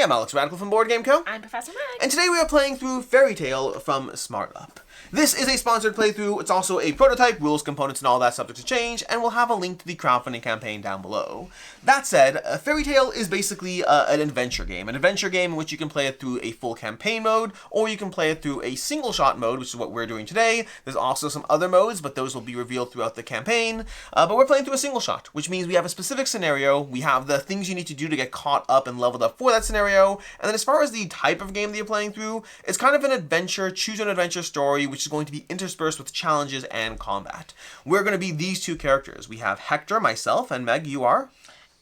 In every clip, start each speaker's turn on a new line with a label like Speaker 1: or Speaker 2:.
Speaker 1: I'm Alex Radical from Board Game Co.
Speaker 2: I'm Professor Meg.
Speaker 1: And today we are playing through Fairy Tale from SmartUp. This is a sponsored playthrough. It's also a prototype, rules, components, and all that subject to change, and we'll have a link to the crowdfunding campaign down below. That said, Fairy Tale is basically an adventure game in which you can play it through a full campaign mode, or you can play it through a single-shot mode, which is what we're doing today. There's also some other modes, but those will be revealed throughout the campaign. But we're playing through a single shot, which means we have a specific scenario, we have the things you need to do to get caught up and leveled up for that scenario, and then as far as the type of game that you're playing through, it's kind of an adventure, choose-an-adventure story, which is going to be interspersed with challenges and combat. We're going to be these two characters. We have Hector, myself, and Meg, you are?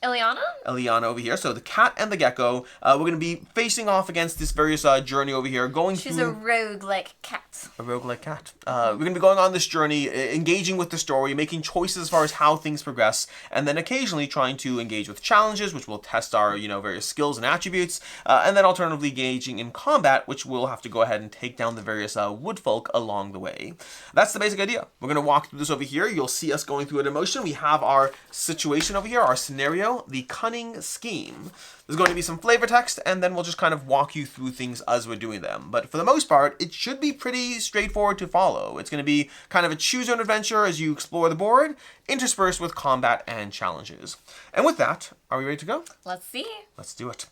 Speaker 1: Eliana over here. So the cat and the gecko. We're going to be facing off against this various journey over here.
Speaker 2: She's a rogue-like cat.
Speaker 1: A rogue-like cat. We're going to be going on this journey, engaging with the story, making choices as far as how things progress, and then occasionally trying to engage with challenges, which will test our, various skills and attributes, and then alternatively engaging in combat, which we'll have to go ahead and take down the various woodfolk along the way. That's the basic idea. We're going to walk through this over here. You'll see us going through it in motion. We have our situation over here, our scenario, the Cunning scheme. There's going to be some flavor text, and then we'll just kind of walk you through things as we're doing them. But for the most part, it should be pretty straightforward to follow. It's going to be kind of a choose-your-own adventure as you explore the board, interspersed with combat and challenges. And with that, are we ready to go?
Speaker 2: Let's see.
Speaker 1: Let's do it.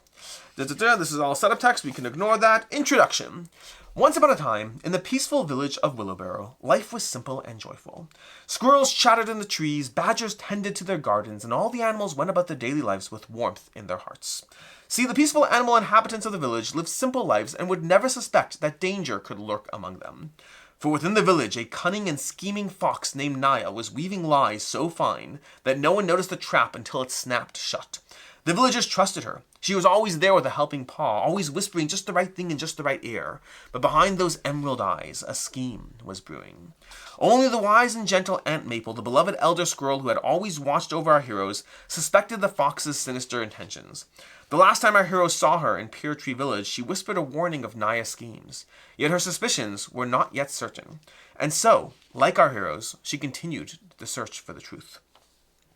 Speaker 1: This is all setup text. We can ignore that. Introduction. Once upon a time, in the peaceful village of Willowbarrow, life was simple and joyful. Squirrels chattered in the trees, badgers tended to their gardens, and all the animals went about their daily lives with warmth in their hearts. See, the peaceful animal inhabitants of the village lived simple lives and would never suspect that danger could lurk among them. For within the village, a cunning and scheming fox named Naya was weaving lies so fine that no one noticed the trap until it snapped shut. The villagers trusted her. She was always there with a helping paw, always whispering just the right thing in just the right ear. But behind those emerald eyes, a scheme was brewing. Only the wise and gentle Aunt Maple, the beloved elder squirrel who had always watched over our heroes, suspected the fox's sinister intentions. The last time our heroes saw her in Pear Tree Village, she whispered a warning of Naya's schemes. Yet her suspicions were not yet certain. And so, like our heroes, she continued the search for the truth.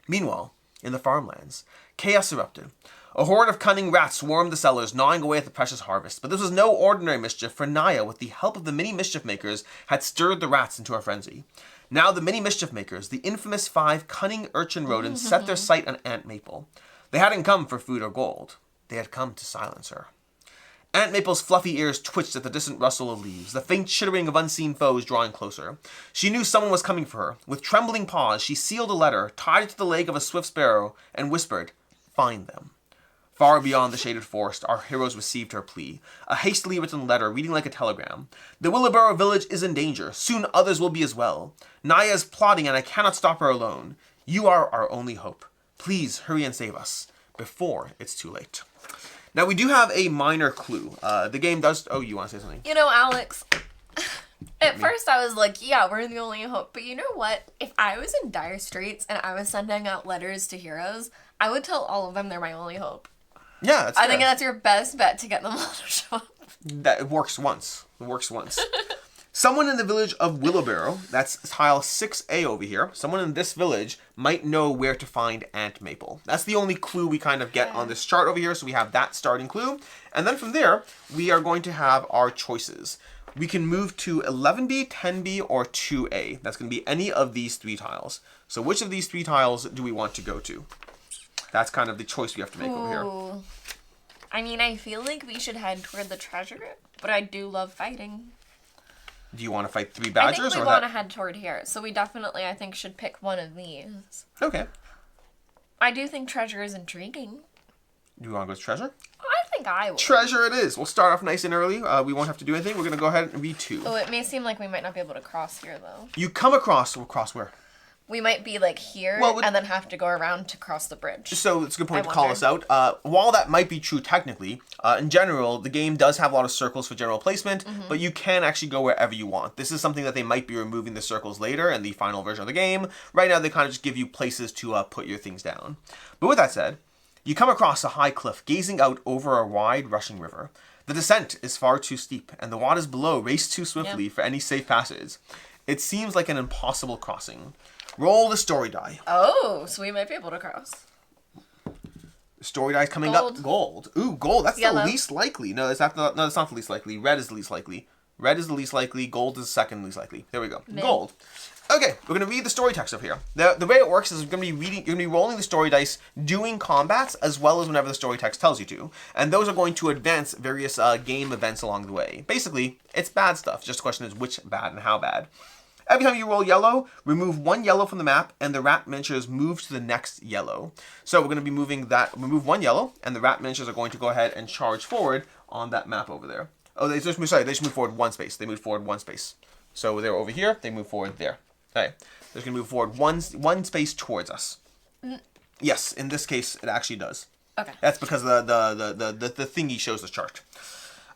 Speaker 1: Meanwhile, in the farmlands, chaos erupted. A horde of cunning rats swarmed the cellars, gnawing away at the precious harvest. But this was no ordinary mischief, for Naya, with the help of the mini mischief makers, had stirred the rats into a frenzy. Now the mini mischief makers, the infamous 5 cunning urchin rodents, set their sight on Aunt Maple. They hadn't come for food or gold. They had come to silence her. Aunt Maple's fluffy ears twitched at the distant rustle of leaves, the faint chittering of unseen foes drawing closer. She knew someone was coming for her. With trembling paws, she sealed a letter, tied it to the leg of a swift sparrow, and whispered, "Find them." Far beyond the shaded forest, our heroes received her plea, a hastily written letter reading like a telegram. The Willowbarrow village is in danger. Soon others will be as well. Naya is plotting, and I cannot stop her alone. You are our only hope. Please hurry and save us before it's too late. Now, we do have a minor clue. The game does... Oh, you want to say something?
Speaker 2: Alex, at first I was like, yeah, we're the only hope. But you know what? If I was in dire straits and I was sending out letters to heroes, I would tell all of them they're my only hope.
Speaker 1: Yeah, that's
Speaker 2: I think that's your best bet to get them all to show up.
Speaker 1: It works once. Someone in the village of Willowbarrow, that's tile 6A over here, someone in this village might know where to find Aunt Maple. That's the only clue we kind of get on this chart over here, so we have that starting clue. And then from there, we are going to have our choices. We can move to 11B, 10B, or 2A. That's going to be any of these 3 tiles. So which of these 3 tiles do we want to go to? That's kind of the choice we have to make over here.
Speaker 2: I mean, I feel like we should head toward the treasure, but I do love fighting.
Speaker 1: Do you want to fight 3 badgers?
Speaker 2: I think we want to head toward here, so we definitely, I think, should pick one of these.
Speaker 1: Okay.
Speaker 2: I do think treasure is intriguing.
Speaker 1: Do you want to go to treasure?
Speaker 2: I think I would.
Speaker 1: Treasure it is. We'll start off nice and early. We won't have to do anything. We're going to go ahead and read 2.
Speaker 2: Oh, it may seem like we might not be able to cross here, though.
Speaker 1: You come across... We'll cross where?
Speaker 2: We might be, like, here, and then have to go around to cross the bridge.
Speaker 1: So, it's a good point to call us out. While that might be true technically, in general, the game does have a lot of circles for general placement, but you can actually go wherever you want. This is something that they might be removing the circles later in the final version of the game. Right now, they kind of just give you places to put your things down. But with that said, you come across a high cliff, gazing out over a wide, rushing river. The descent is far too steep, and the waters below race too swiftly for any safe passage. It seems like an impossible crossing. Roll the story die.
Speaker 2: Oh, so we might be able to cross.
Speaker 1: Story dice coming
Speaker 2: Gold.
Speaker 1: up. Gold. Ooh, gold. That's
Speaker 2: Yellow.
Speaker 1: the least likely. No, that's not. No, that's not the least likely. Red is the least likely. Red is the least likely. Gold is the second least likely. There we go.
Speaker 2: Mid.
Speaker 1: Gold. Okay, we're gonna read the story text over here. The way it works is you're gonna be rolling the story dice, doing combats as well as whenever the story text tells you to, and those are going to advance various game events along the way. Basically, it's bad stuff. Just the question is which bad and how bad. Every time you roll yellow, remove one yellow from the map, and the rat miniatures move to the next yellow. So we're going to be moving that. Remove one yellow, and the rat miniatures are going to go ahead and charge forward on that map over there. Oh, they just move forward one space. They move forward one space. So they're over here. They move forward there. Okay, they're going to move forward one space towards us. Yes, in this case, it actually does.
Speaker 2: Okay.
Speaker 1: That's because the thingy shows the chart.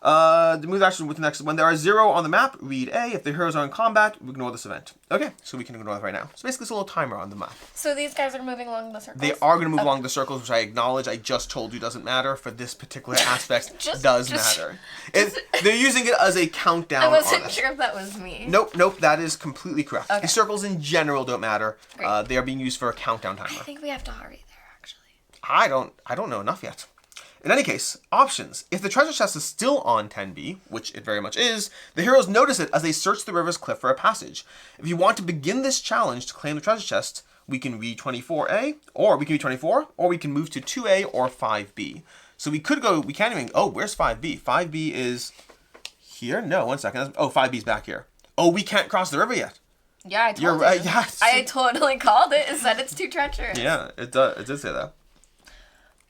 Speaker 1: The move action with the next. When there are 0 on the map, read A. If the heroes are in combat, ignore this event. Okay, so we can ignore that right now. So basically, it's a little timer on the map.
Speaker 2: So these guys are moving along the circles?
Speaker 1: They are going to move along the circles, which I acknowledge. I just told you doesn't matter. For this particular aspect, does matter. They're using it as a countdown.
Speaker 2: I wasn't sure if that was me.
Speaker 1: Nope, that is completely correct.
Speaker 2: Okay.
Speaker 1: The circles in general don't matter. They are being used for a countdown timer.
Speaker 2: I think we have to hurry there, actually.
Speaker 1: I don't know enough yet. In any case, options. If the treasure chest is still on 10B, which it very much is, the heroes notice it as they search the river's cliff for a passage. If you want to begin this challenge to claim the treasure chest, we can read 24A, or we can read 24, or we can move to 2A or 5B. So we can't even, where's 5B? 5B is here? No, 1 second. 5B is back here. Oh, we can't cross the river yet.
Speaker 2: Yeah, I told you.
Speaker 1: You're right, yes.
Speaker 2: I totally called it and said it's too treacherous.
Speaker 1: Yeah, it did say that.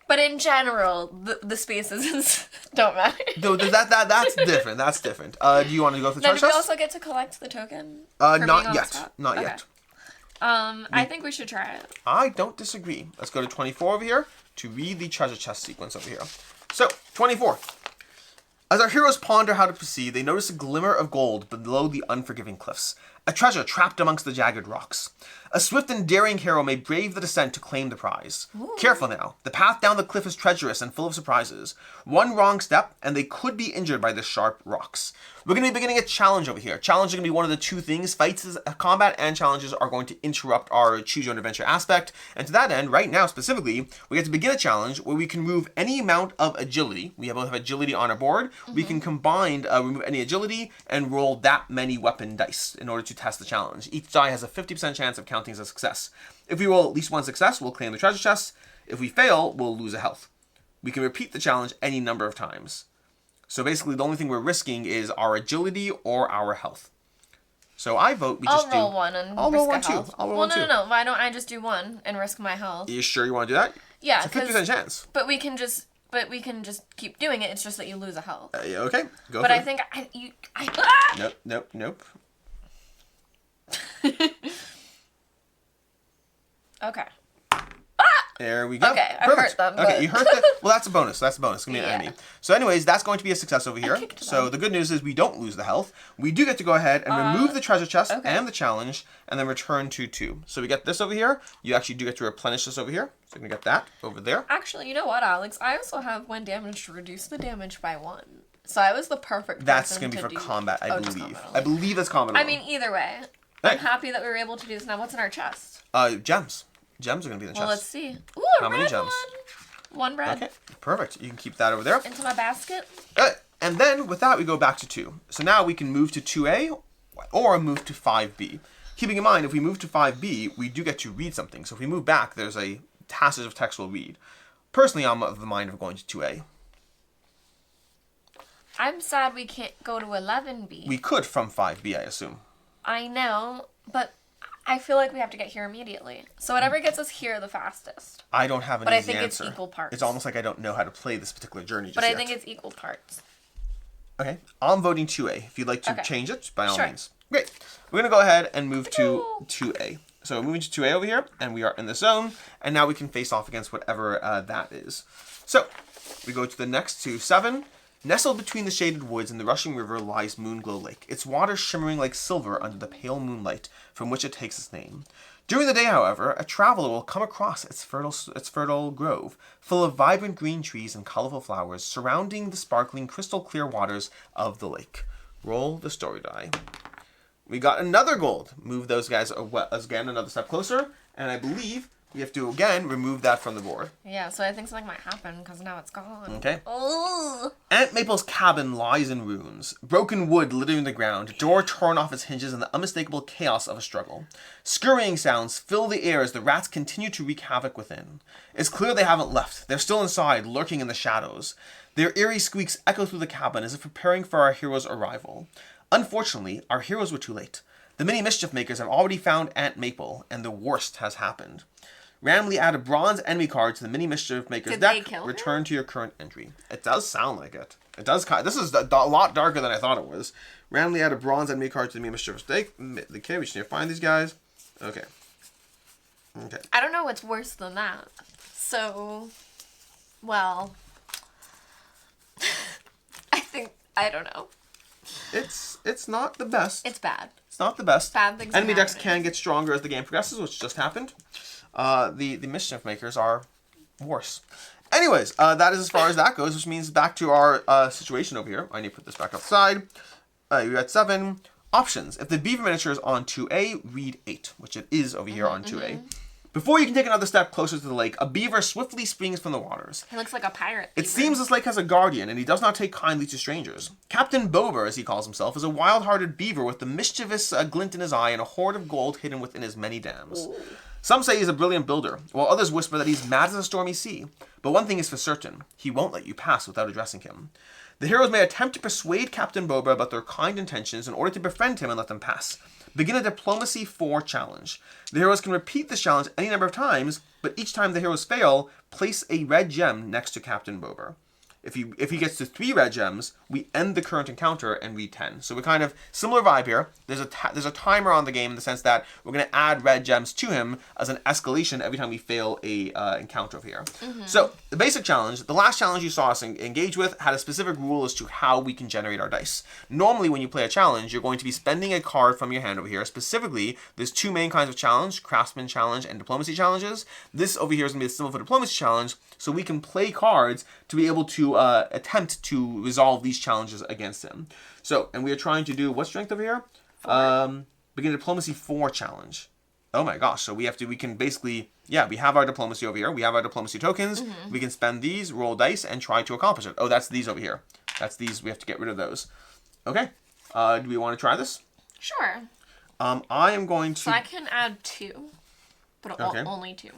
Speaker 2: But in general, the spaces don't matter.
Speaker 1: That's different. That's different. Do you want to go for the treasure
Speaker 2: Then we
Speaker 1: chest?
Speaker 2: also get to collect the token?
Speaker 1: Not yet. Not yet.
Speaker 2: I think we should try it.
Speaker 1: I don't disagree. Let's go to 24 over here to read the treasure chest sequence over here. So, 24. As our heroes ponder how to proceed, they notice a glimmer of gold below the unforgiving cliffs. A treasure trapped amongst the jagged rocks. A swift and daring hero may brave the descent to claim the prize. Ooh. Careful now. The path down the cliff is treacherous and full of surprises. One wrong step, and they could be injured by the sharp rocks. We're going to be beginning a challenge over here. Challenge is going to be one of the two things. Fights, combat, and challenges are going to interrupt our choose your own adventure aspect. And to that end, right now specifically, we get to begin a challenge where we can remove any amount of agility. We both have agility on our board. Mm-hmm. We can combine, remove any agility and roll that many weapon dice in order to test the challenge. Each die has a 50% chance of counting as a success. If we roll at least one success, we'll claim the treasure chest. If we fail, we'll lose a health. We can repeat the challenge any number of times. So basically, the only thing we're risking is our agility or our health. So I vote we just do...
Speaker 2: I'll roll one and
Speaker 1: I'll
Speaker 2: risk
Speaker 1: roll one
Speaker 2: a health.
Speaker 1: too. I'll roll one too.
Speaker 2: No. Why don't I just do one and risk my health?
Speaker 1: Are you sure you want to do that?
Speaker 2: Yeah,
Speaker 1: it's a 50% chance.
Speaker 2: But we can just keep doing it. It's just that you lose a health.
Speaker 1: Yeah, okay, go
Speaker 2: but
Speaker 1: for
Speaker 2: I
Speaker 1: it.
Speaker 2: think
Speaker 1: Nope.
Speaker 2: Okay.
Speaker 1: There we go.
Speaker 2: Okay, I
Speaker 1: Perfect.
Speaker 2: hurt them.
Speaker 1: Okay,
Speaker 2: but...
Speaker 1: you hurt them. Well, that's a bonus. That's a bonus. It's going to be an enemy. So anyways, that's going to be a success over here. So the good news is we don't lose the health. We do get to go ahead and remove the treasure chest and the challenge and then return to 2. So we get this over here. You actually do get to replenish this over here. So you're going to get that over there.
Speaker 2: Actually, you know what, Alex? I also have 1 damage to reduce the damage by 1. So I was the perfect
Speaker 1: That's going to be for combat, I believe. I believe that's combat.
Speaker 2: I mean, either way. I'm happy that we were able to do this. Now, what's in our chest?
Speaker 1: Gems. Gems are going to be in the chest.
Speaker 2: Well, let's see. Ooh,
Speaker 1: How many gems?
Speaker 2: 1 red.
Speaker 1: Okay, perfect. You can keep that over there.
Speaker 2: Into my basket.
Speaker 1: And then with that, we go back to 2. So now we can move to 2A or move to 5B. Keeping in mind, if we move to 5B, we do get to read something. So if we move back, there's a passage of text we'll read. Personally, I'm of the mind of going to 2A.
Speaker 2: I'm sad we can't go to 11B.
Speaker 1: We could from 5B, I assume.
Speaker 2: I know, but I feel like we have to get here immediately. So whatever gets us here the fastest.
Speaker 1: I don't have an
Speaker 2: easy
Speaker 1: answer.
Speaker 2: But I think it's equal parts.
Speaker 1: It's almost like I don't know how to play this particular journey just
Speaker 2: yet. But I
Speaker 1: yet.
Speaker 2: think it's equal parts.
Speaker 1: Okay, I'm voting 2A. If you'd like to change it, by all
Speaker 2: Sure.
Speaker 1: means. Great. We're going to go ahead and move to 2A. So we're moving to 2A over here, and we are in the zone, and now we can face off against whatever that is. So we go to the next 7. Nestled between the shaded woods and the rushing river lies Moonglow Lake, its waters shimmering like silver under the pale moonlight from which it takes its name. During the day, however, a traveler will come across its fertile grove, full of vibrant green trees and colorful flowers, surrounding the sparkling crystal-clear waters of the lake. Roll the story die. We got another gold. Move those guys again another step closer, and I believe We have to, again, remove that from the board.
Speaker 2: Yeah, so I think something might happen because now it's gone.
Speaker 1: Okay.
Speaker 2: Oh.
Speaker 1: Aunt Maple's cabin lies in ruins. Broken wood littering the ground, door torn off its hinges in the unmistakable chaos of a struggle. Scurrying sounds fill the air as the rats continue to wreak havoc within. It's clear they haven't left. They're still inside, lurking in the shadows. Their eerie squeaks echo through the cabin as if preparing for our hero's arrival. Unfortunately, our heroes were too late. The mini mischief makers have already found Aunt Maple, and the worst has happened. Randomly add a bronze enemy card to the mini mischief maker's deck. Return to your current entry. It does sound like it. It does. This is a lot darker than I thought it was. Randomly add a bronze enemy card to the mini mischief deck. Okay, we just need to find these guys. Okay. Okay.
Speaker 2: I don't know what's worse than that. So, well, I don't know.
Speaker 1: It's not the best.
Speaker 2: It's bad.
Speaker 1: It's not the best.
Speaker 2: Bad things.
Speaker 1: Enemy decks can get stronger as the game progresses, which just happened. The mischief makers are worse. Anyways, that is as far as that goes, which means back to our situation over here. I need to put this back outside. You're at 7. Options. If the beaver miniature is on 2A, read 8, which it is over here on 2A. Before you can take another step closer to the lake, a beaver swiftly springs from the waters.
Speaker 2: He looks like a pirate.
Speaker 1: It seems this lake has a guardian, and he does not take kindly to strangers. Captain Bober, as he calls himself, is a wild-hearted beaver with the mischievous glint in his eye and a hoard of gold hidden within his many dams. Ooh. Some say he's a brilliant builder, while others whisper that he's mad as a stormy sea. But one thing is for certain, he won't let you pass without addressing him. The heroes may attempt to persuade Captain Bober about their kind intentions in order to befriend him and let them pass. Begin a Diplomacy 4 challenge. The heroes can repeat this challenge any number of times, but each time the heroes fail, place a red gem next to Captain Bober. If he gets to 3 red gems, we end the current encounter and read 10. So we're kind of similar vibe here. There's a timer on the game in the sense that we're going to add red gems to him as an escalation every time we fail a encounter over here. So the basic challenge, the last challenge you saw us engage with, had a specific rule as to how we can generate our dice. Normally when you play a challenge, you're going to be spending a card from your hand over here. Specifically, there's 2 main kinds of challenge, craftsman challenge and diplomacy challenges. This over here is going to be a symbol for diplomacy challenge, so we can play cards to be able to attempt to resolve these challenges against him. So, and we are trying to do what strength over here? 4. Begin a Diplomacy 4 challenge. Oh my gosh, so we can basically, yeah, we have our diplomacy over here. We have our diplomacy tokens. We can spend these, roll dice, and try to accomplish it. Oh, that's these over here. That's these, we have to get rid of those. Okay, do we want to try this?
Speaker 2: Sure.
Speaker 1: I am going to...
Speaker 2: So I can add 2, but only 2.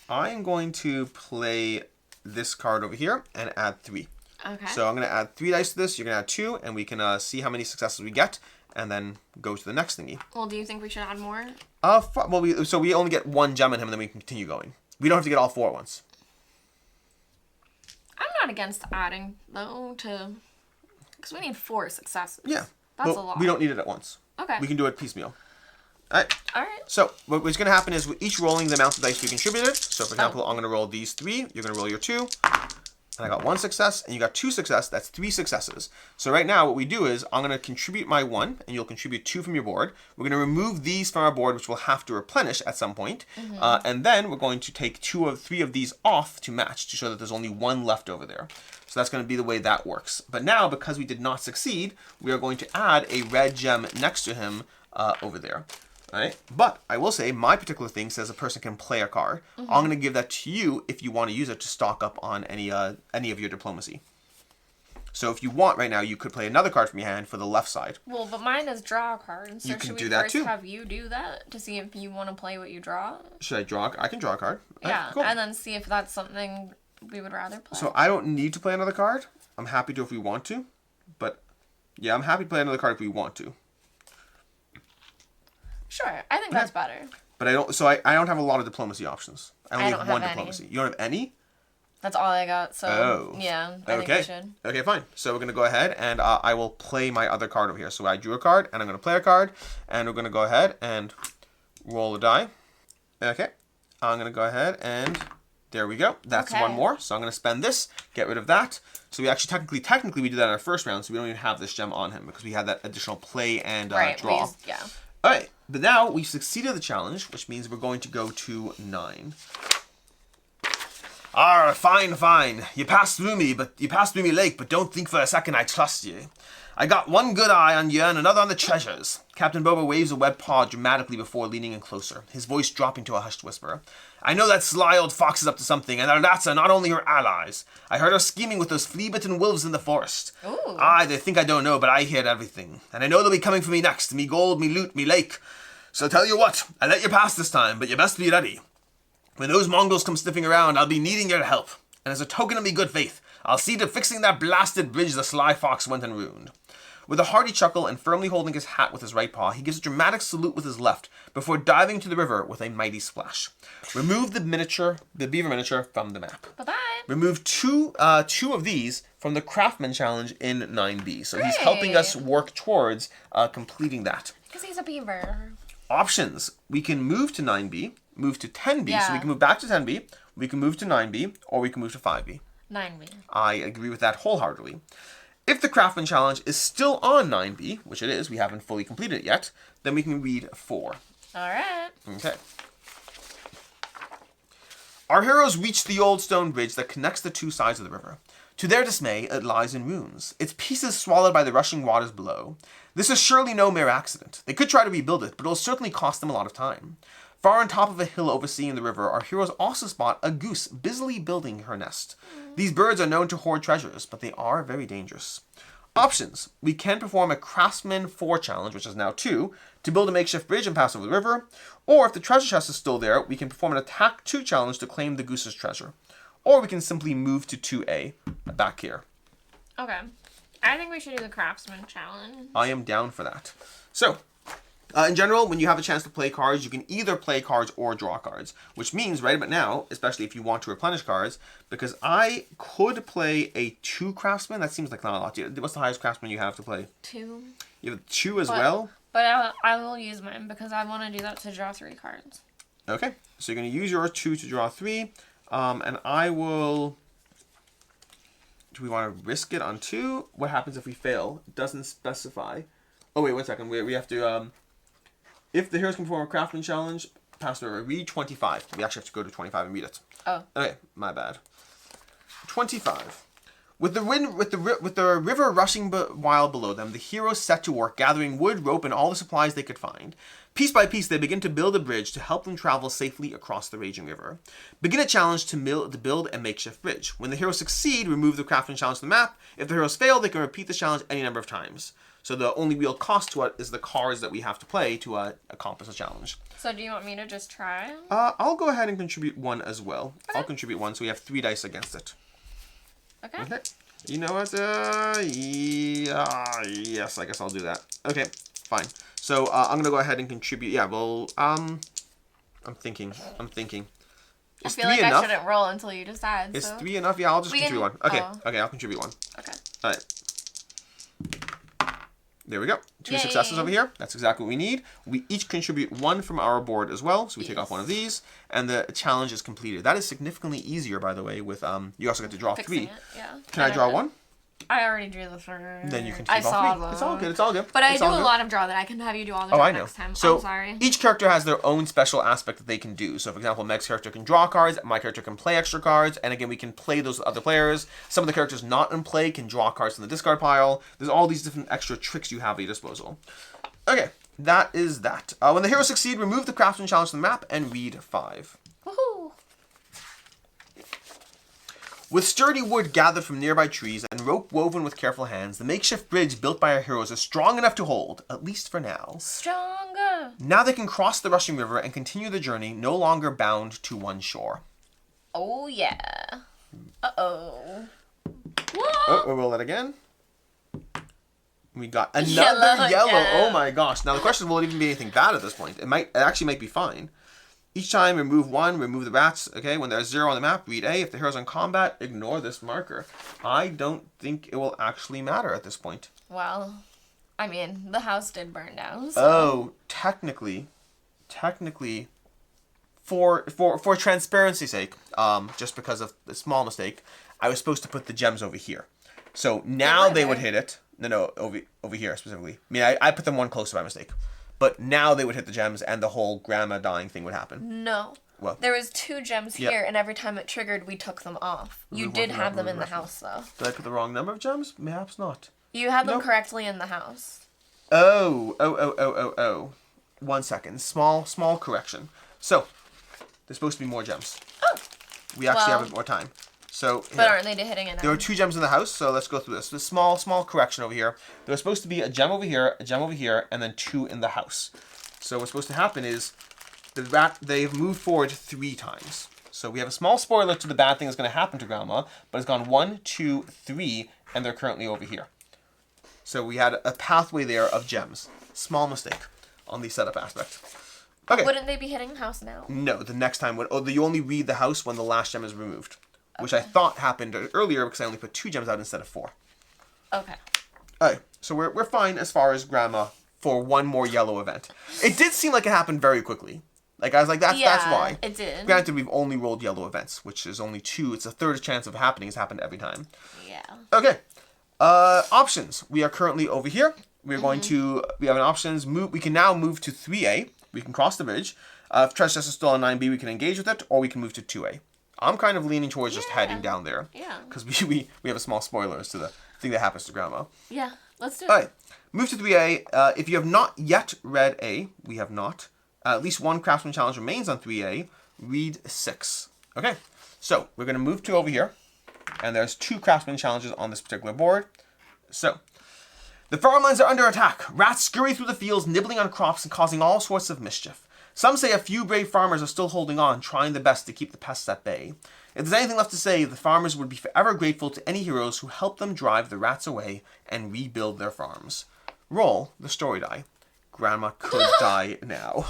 Speaker 1: I am going to play this card over here and add 3.
Speaker 2: Okay.
Speaker 1: So I'm going to add 3 dice to this. You're going to add 2, and we can see how many successes we get, and then go to the next thingy.
Speaker 2: Well, do you think we should add more?
Speaker 1: Well, we only get 1 gem in him, and then we can continue going. We don't have to get all 4 at once.
Speaker 2: I'm not against adding, though, because we need 4 successes.
Speaker 1: Yeah.
Speaker 2: That's a lot.
Speaker 1: We don't need it at once.
Speaker 2: Okay.
Speaker 1: We can do it piecemeal. All right.
Speaker 2: So
Speaker 1: what's going to happen is with each rolling the amount of dice we contributed. So for example, I'm going to roll these 3. You're going to roll your 2. And I got 1 success, and you got 2 success. That's 3 successes. So right now, what we do is I'm going to contribute my 1, and you'll contribute 2 from your board. We're going to remove these from our board, which we'll have to replenish at some point. And then we're going to take 3 of these off to match to show that there's only 1 left over there. So that's going to be the way that works. But now, because we did not succeed, we are going to add a red gem next to him over there. All right, but I will say my particular thing says a person can play a card. I'm going to give that to you if you want to use it to stock up on any of your diplomacy. So if you want right now, you could play another card from your hand for the left side.
Speaker 2: Well, but mine is draw a card. So
Speaker 1: you can
Speaker 2: should
Speaker 1: do
Speaker 2: we
Speaker 1: that
Speaker 2: first
Speaker 1: too.
Speaker 2: Have you do that to see if you want to play what you draw?
Speaker 1: Should I draw? I can draw a card.
Speaker 2: Yeah,
Speaker 1: cool.
Speaker 2: and then see if that's something we would rather play.
Speaker 1: So I don't need to play another card. I'm happy to if we want to, but yeah, I'm happy to play another card if we want to.
Speaker 2: Sure, I think that's better.
Speaker 1: But I don't. So I don't have a lot of diplomacy options. I only have 1 diplomacy. You don't have any?
Speaker 2: That's all I got. So yeah, I think we should.
Speaker 1: Okay, fine. So we're gonna go ahead and I will play my other card over here. So I drew a card and I'm gonna play a card and we're gonna go ahead and roll a die. Okay, I'm gonna go ahead and there we go. That's 1 more. So I'm gonna spend this, get rid of that. So we actually technically we did that in our first round. So we don't even have this gem on him because we had that additional play and draw.
Speaker 2: Yeah.
Speaker 1: All right, but now we've succeeded the challenge, which means we're going to go to 9. Fine. You passed through me lake, but don't think for a second I trust you. I got one good eye on you and another on the treasures. Captain Boba waves a webbed paw dramatically before leaning in closer, his voice dropping to a hushed whisper. I know that sly old fox is up to something, and our rats are not only her allies. I heard her scheming with those flea-bitten wolves in the forest.
Speaker 2: Ooh.
Speaker 1: They think I don't know, but I hear everything. And I know they'll be coming for me next, me gold, me loot, me lake. So tell you what, I let you pass this time, but you best be ready. When those Mongols come sniffing around, I'll be needing your help. And as a token of me good faith, I'll see to fixing that blasted bridge the sly fox went and ruined. With a hearty chuckle and firmly holding his hat with his right paw, he gives a dramatic salute with his left before diving into the river with a mighty splash. Remove the beaver miniature from the map.
Speaker 2: Bye-bye.
Speaker 1: Remove two of these from the Craftsman Challenge in 9B. So he's helping us work towards completing that.
Speaker 2: Because he's a beaver.
Speaker 1: Options. We can move to 9B, move to 10B, so we can move back to 10B, we can move to 9B, or we can move to 5B.
Speaker 2: 9B.
Speaker 1: I agree with that wholeheartedly. If the Craftsman Challenge is still on 9B, which it is, we haven't fully completed it yet, then we can read 4.
Speaker 2: Alright.
Speaker 1: Okay. Our heroes reach the old stone bridge that connects the two sides of the river. To their dismay, it lies in ruins, its pieces swallowed by the rushing waters below. This is surely no mere accident. They could try to rebuild it, but it will certainly cost them a lot of time. Far on top of a hill overseeing the river, our heroes also spot a goose busily building her nest. These birds are known to hoard treasures, but they are very dangerous. Options. We can perform a Craftsman 4 challenge, which is now 2, to build a makeshift bridge and pass over the river. Or if the treasure chest is still there, we can perform an Attack 2 challenge to claim the goose's treasure. Or we can simply move to 2A, back here.
Speaker 2: Okay. I think we should do the Craftsman challenge.
Speaker 1: I am down for that. So, in general, when you have a chance to play cards, you can either play cards or draw cards. Which means, right about now, especially if you want to replenish cards, because I could play a 2 Craftsman. That seems like not a lot. What's the highest Craftsman you have to play?
Speaker 2: 2.
Speaker 1: You have 2 as well?
Speaker 2: But I will use mine because I want to do that to draw 3 cards.
Speaker 1: Okay. So you're going to use your 2 to draw 3. And I will... Do we want to risk it on 2? What happens if we fail? It doesn't specify. Oh, wait, 1 second. We have to... If the heroes can perform a Craftsman challenge, pass over. Read 25. We actually have to go to 25 and read it.
Speaker 2: Oh.
Speaker 1: Okay, my bad. 25. With the river rushing wild below them, the heroes set to work gathering wood, rope, and all the supplies they could find. Piece by piece, they begin to build a bridge to help them travel safely across the raging river. Begin a challenge to build a makeshift bridge. When the heroes succeed, remove the Craftsman challenge from the map. If the heroes fail, they can repeat the challenge any number of times. So the only real cost to it is the cards that we have to play to accomplish the challenge.
Speaker 2: So do you want me to just try?
Speaker 1: I'll go ahead and contribute 1 as well.
Speaker 2: Okay.
Speaker 1: I'll contribute 1, so we have 3 dice against it.
Speaker 2: Okay.
Speaker 1: You know what? Yes, I guess I'll do that. Okay, fine. So I'm gonna go ahead and contribute. Yeah, well, I'm thinking.
Speaker 2: I feel like I shouldn't roll until you decide.
Speaker 1: Is 3 enough? Yeah, I'll just contribute 1. Okay, okay, I'll contribute 1.
Speaker 2: Okay.
Speaker 1: All right. There we go. 2 successes over here. That's exactly what we need. We each contribute 1 from our board as well. So we take off 1 of these, and the challenge is completed. That is significantly easier, by the way. With you also get to draw 3. Can I draw 1?
Speaker 2: I already drew the first.
Speaker 1: Then you can take all 3. It's all good. It's all good.
Speaker 2: But I do a lot of draw that I can have you do all the draw next time.
Speaker 1: So
Speaker 2: I'm sorry.
Speaker 1: Each character has their own special aspect that they can do. So, for example, Meg's character can draw cards. My character can play extra cards. And again, we can play those with other players. Some of the characters not in play can draw cards from the discard pile. There's all these different extra tricks you have at your disposal. Okay, that is that. When the heroes succeed, remove the Craftsman challenge from the map and read 5.
Speaker 2: Woohoo!
Speaker 1: With sturdy wood gathered from nearby trees and rope woven with careful hands, the makeshift bridge built by our heroes is strong enough to hold, at least for now.
Speaker 2: Stronger!
Speaker 1: Now they can cross the rushing river and continue the journey, no longer bound to one shore.
Speaker 2: Oh, yeah. Uh-oh.
Speaker 1: Oh, we'll roll that again. We got another yellow. Oh my gosh. Now the question is, will it even be anything bad at this point? It actually might be fine. Each time, remove 1, remove the rats. Okay, when there's 0 on the map, read A. If the hero's in combat, ignore this marker. I don't think it will actually matter at this point.
Speaker 2: Well, I mean, the house did burn down. So.
Speaker 1: Oh, technically, for transparency's sake, just because of the small mistake, I was supposed to put the gems over here. So now they would hit it. No, over here specifically. I mean, I put them 1 closer by mistake. But now they would hit the gems and the whole grandma dying thing would happen.
Speaker 2: No.
Speaker 1: What?
Speaker 2: There was 2 gems
Speaker 1: Yep.
Speaker 2: here, and every time it triggered, we took them off. You did have them in the house, though.
Speaker 1: Did I put the wrong number of gems? Perhaps not.
Speaker 2: You had them
Speaker 1: Nope.
Speaker 2: correctly in the house.
Speaker 1: Oh. 1 second. Small correction. So, there's supposed to be more gems.
Speaker 2: Oh.
Speaker 1: We actually have more time. So,
Speaker 2: But aren't they hitting it now?
Speaker 1: there were 2 gems in the house, so let's go through this. A small correction over here. There was supposed to be a gem over here, and then 2 in the house. So what's supposed to happen is they've moved forward 3 times. So we have a small spoiler to the bad thing that's going to happen to Grandma, but it's gone 1, 2, 3, and they're currently over here. So we had a pathway there of gems. Small mistake on the setup aspect. Okay.
Speaker 2: Wouldn't they be hitting the house now?
Speaker 1: No, the next time you only read the house when the last gem is removed. Which I thought happened earlier because I only put 2 gems out instead of 4.
Speaker 2: Okay.
Speaker 1: Alright, so we're fine as far as Grandma for 1 more yellow event. It did seem like it happened very quickly. Like, I was like, that's why.
Speaker 2: It did.
Speaker 1: Granted, we've only rolled yellow events, which is only 2. It's a third chance of happening. It's happened every time.
Speaker 2: Yeah.
Speaker 1: Okay. Options. We are currently over here. We're going to, we have an options. We can now move to 3A. We can cross the bridge. If treasure chest is still on 9B, we can engage with it, or we can move to 2A. I'm kind of leaning towards just heading down there.
Speaker 2: Yeah.
Speaker 1: Because we have a small spoiler as to the thing that happens to Grandma.
Speaker 2: Yeah, let's do it.
Speaker 1: Alright, move to 3A. If you have not yet read A, we have not. At least 1 craftsman challenge remains on 3A. Read 6. Okay, so we're going to move to over here. And there's 2 craftsman challenges on this particular board. So, the farmlands are under attack. Rats scurry through the fields, nibbling on crops and causing all sorts of mischief. Some say a few brave farmers are still holding on, trying their best to keep the pests at bay. If there's anything left to say, the farmers would be forever grateful to any heroes who help them drive the rats away and rebuild their farms. Roll the story die. Grandma could die now.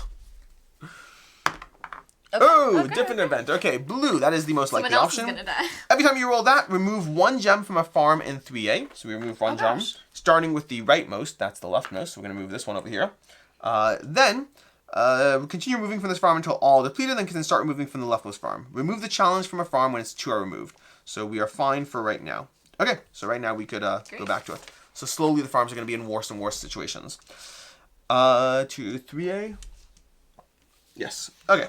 Speaker 1: Okay, different event. Okay, blue, that is the most likely option.
Speaker 2: Someone else is gonna die.
Speaker 1: Every time you roll that, remove 1 gem from a farm in 3A. So we remove 1 gem, starting with the rightmost, that's the leftmost. So we're going to move this one over here. Then, continue moving from this farm until all depleted, then start removing from the leftmost farm. Remove the challenge from a farm when it's 2 are removed. So we are fine for right now. Okay, so right now we could go back to it. So slowly the farms are going to be in worse and worse situations. To 3A. Yes. Okay.